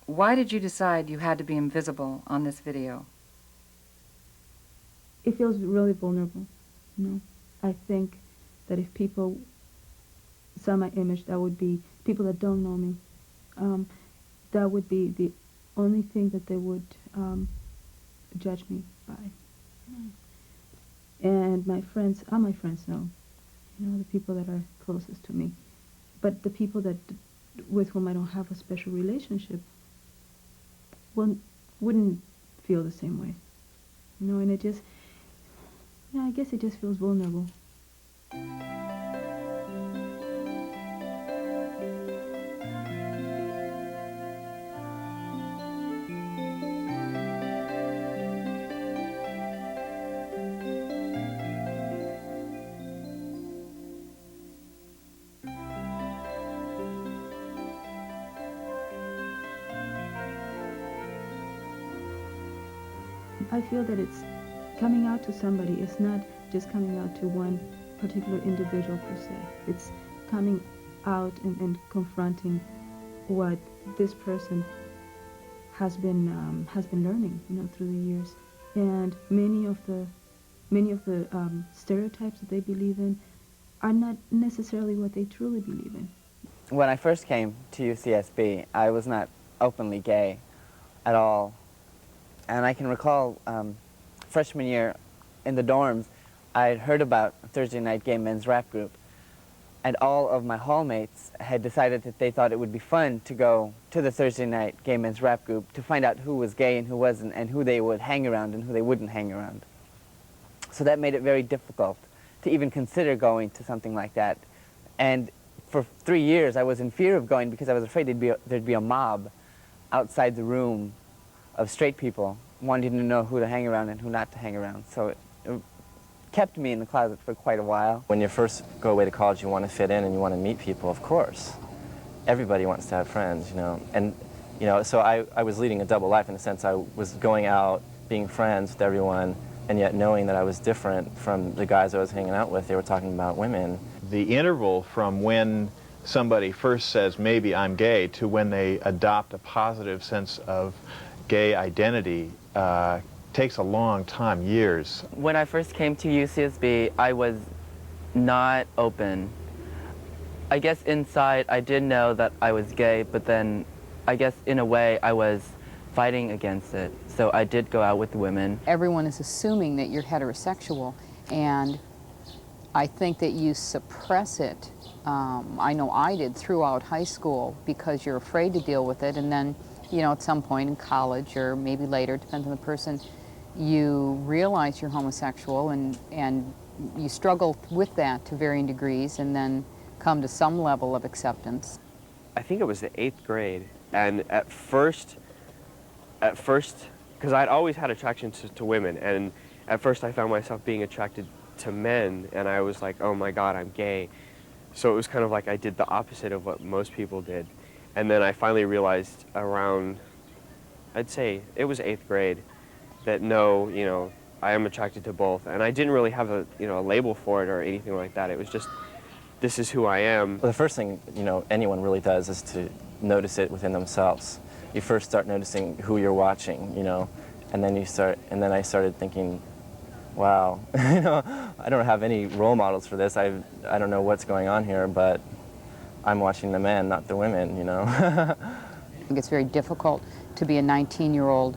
Why did you decide you had to be invisible on this video? It feels really vulnerable, you know. I think that if people saw my image, that would be, people that don't know me, that would be the only thing that they would judge me by. And my friends, all my friends know, you know, the people that are closest to me. But the people that, with whom I don't have a special relationship, wouldn't feel the same way. You know, and it just, yeah, I guess it just feels vulnerable. I feel that it's coming out to somebody. It's not just coming out to one particular individual per se. It's coming out and confronting what this person has been learning, you know, through the years. And many of the stereotypes that they believe in are not necessarily what they truly believe in. When I first came to UCSB, I was not openly gay at all. And I can recall freshman year in the dorms, I had heard about a Thursday night gay men's rap group. And all of my hallmates had decided that they thought it would be fun to go to the Thursday night gay men's rap group to find out who was gay and who wasn't, and who they would hang around and who they wouldn't hang around. So that made it very difficult to even consider going to something like that. And for 3 years, I was in fear of going because I was afraid there'd be a mob outside the room of straight people wanting to know who to hang around and who not to hang around. So it kept me in the closet for quite a while. When you first go away to college, you want to fit in and you want to meet people, of course. Everybody wants to have friends, you know. And, you know, so I was leading a double life in the sense I was going out, being friends with everyone, and yet knowing that I was different from the guys I was hanging out with. They were talking about women. The interval from when somebody first says, maybe I'm gay, to when they adopt a positive sense of gay identity takes a long time, years. When I first came to UCSB, I was not open. I guess inside I did know that I was gay, but then I guess in a way I was fighting against it. So I did go out with women. Everyone is assuming that you're heterosexual, and I think that you suppress it. I know I did throughout high school because you're afraid to deal with it, and then, you know, at some point in college or maybe later, depends on the person, you realize you're homosexual and you struggle with that to varying degrees and then come to some level of acceptance. I think it was the 8th grade, and at first, because I'd always had attraction to women, and at first I found myself being attracted to men, and I was like, oh my God, I'm gay. So it was kind of like I did the opposite of what most people did. And then I finally realized around, I'd say it was 8th grade, that no, you know, I am attracted to both. And I didn't really have a, you know, a label for it or anything like that. It was just, this is who I am. Well, the first thing, you know, anyone really does is to notice it within themselves. You first start noticing who you're watching, you know, and then I started thinking, wow, you know, I don't have any role models for this. I don't know what's going on here, but I'm watching the men, not the women, you know. I think it's very difficult to be a 19-year-old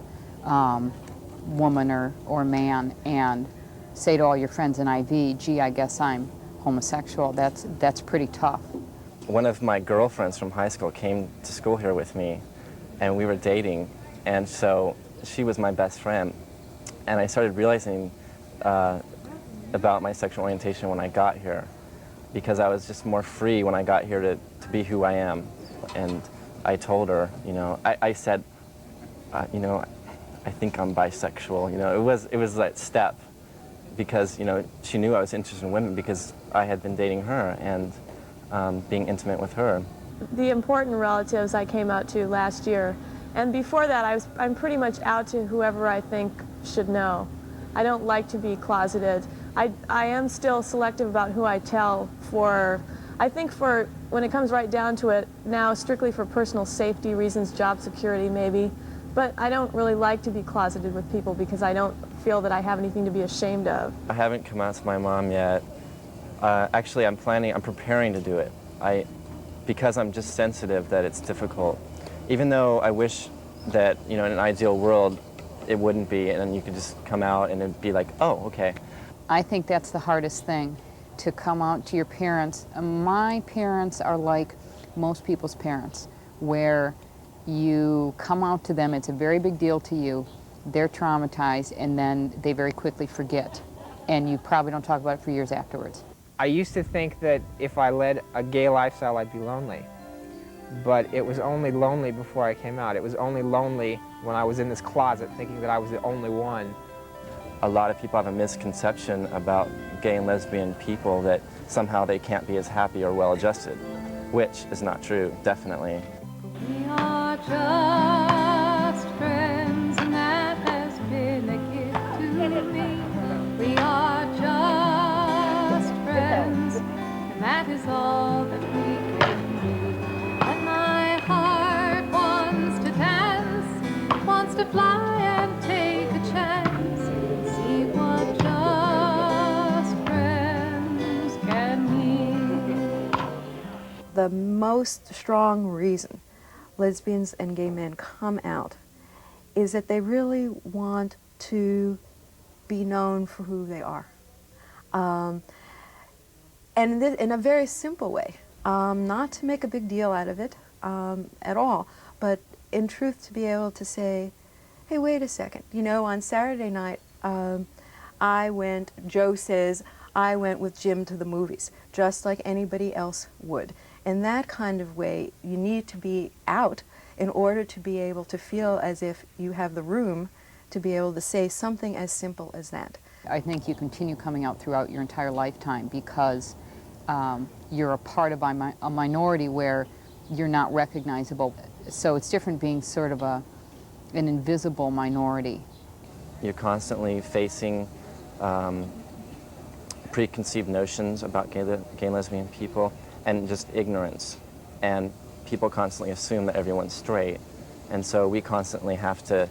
woman or man and say to all your friends in IV, gee, I guess I'm homosexual. That's pretty tough. One of my girlfriends from high school came to school here with me, and we were dating, and so she was my best friend. And I started realizing about my sexual orientation when I got here, because I was just more free when I got here to be who I am. And I told her, you know, I said, you know, I think I'm bisexual. You know, it was that step, because, you know, she knew I was interested in women because I had been dating her and being intimate with her. The important relatives I came out to last year, and before that I'm pretty much out to whoever I think should know. I don't like to be closeted. I am still selective about who I tell for I think when it comes right down to it, now strictly for personal safety reasons, job security maybe, but I don't really like to be closeted with people because I don't feel that I have anything to be ashamed of. I haven't come out to my mom yet. Actually, I'm preparing to do it. Because I'm just sensitive that it's difficult. Even though I wish that, you know, in an ideal world, it wouldn't be, and then you could just come out and it'd be like, oh, okay. I think that's the hardest thing, to come out to your parents. My parents are like most people's parents, where you come out to them, it's a very big deal to you, they're traumatized, and then they very quickly forget. And you probably don't talk about it for years afterwards. I used to think that if I led a gay lifestyle, I'd be lonely. But it was only lonely before I came out. It was only lonely when I was in this closet thinking that I was the only one. A lot of people have a misconception about gay and lesbian people, that somehow they can't be as happy or well-adjusted, which is not true, definitely. We are just friends, and that has been a gift to me. We are just friends, and that is all that we can do. But my heart wants to dance, wants to fly and take a chance, see what just friends can mean. The most strong reason lesbians and gay men come out is that they really want to be known for who they are. And in a very simple way, not to make a big deal out of it at all, but in truth to be able to say, hey, wait a second, you know, on Saturday night, Joe says, I went with Jim to the movies, just like anybody else would. In that kind of way, you need to be out in order to be able to feel as if you have the room to be able to say something as simple as that. I think you continue coming out throughout your entire lifetime because you're a part of a minority where you're not recognizable. So it's different being sort of an invisible minority. You're constantly facing preconceived notions about gay and lesbian people, and just ignorance. And people constantly assume that everyone's straight. And so we constantly have to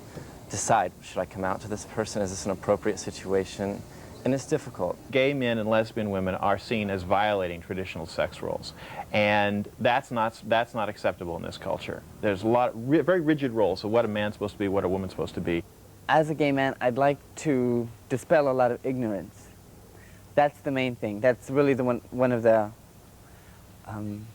decide, should I come out to this person? Is this an appropriate situation? And it's difficult. Gay men and lesbian women are seen as violating traditional sex roles. And that's not acceptable in this culture. There's a lot of very rigid roles of what a man's supposed to be, what a woman's supposed to be. As a gay man, I'd like to dispel a lot of ignorance. That's the main thing. That's really one of the an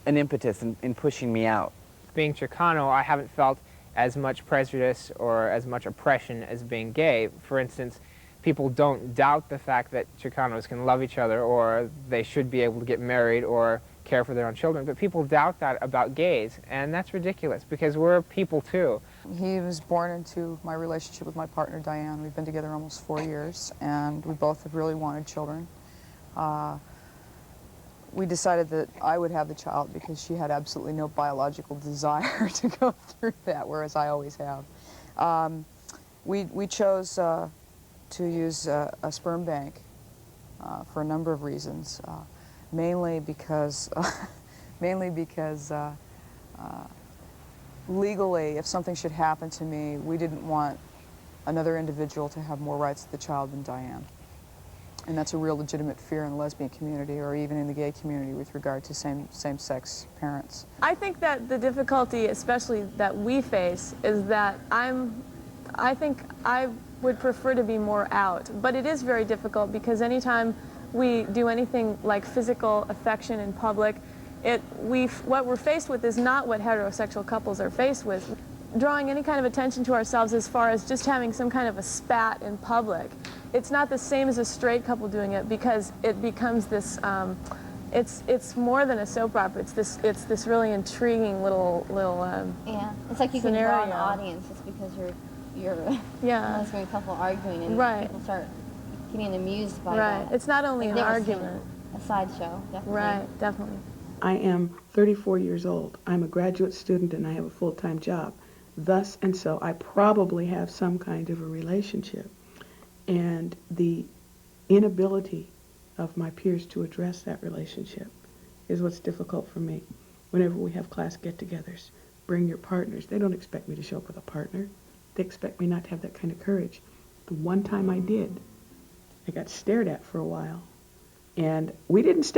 impetus in pushing me out. Being Chicano, I haven't felt as much prejudice or as much oppression as being gay. For instance, people don't doubt the fact that Chicanos can love each other or they should be able to get married or care for their own children, but people doubt that about gays, and that's ridiculous because we're people too. He was born into my relationship with my partner Diane. We've been together almost 4 years, and we both have really wanted children. We decided that I would have the child because she had absolutely no biological desire to go through that, whereas I always have. We chose to use a sperm bank for a number of reasons, mainly because legally, if something should happen to me, we didn't want another individual to have more rights to the child than Diane. And that's a real legitimate fear in the lesbian community or even in the gay community with regard to same-sex parents. I think that the difficulty, especially that we face, is that I think I would prefer to be more out. But it is very difficult because anytime we do anything like physical affection in public, what we're faced with is not what heterosexual couples are faced with. Drawing any kind of attention to ourselves as far as just having some kind of a spat in public, it's not the same as a straight couple doing it because it becomes this, it's more than a soap opera. It's this really intriguing little yeah, it's like you scenario. Can draw an audience just because you're a lesbian couple arguing and right. People start getting amused by right. that. It's not only They've an never argument. seen a sideshow, definitely. Right, definitely. I am 34 years old. I'm a graduate student and I have a full-time job. Thus and so, I probably have some kind of a relationship. And the inability of my peers to address that relationship is what's difficult for me. Whenever we have class get-togethers, bring your partners. They don't expect me to show up with a partner. They expect me not to have that kind of courage. The one time I did, I got stared at for a while. And we didn't stay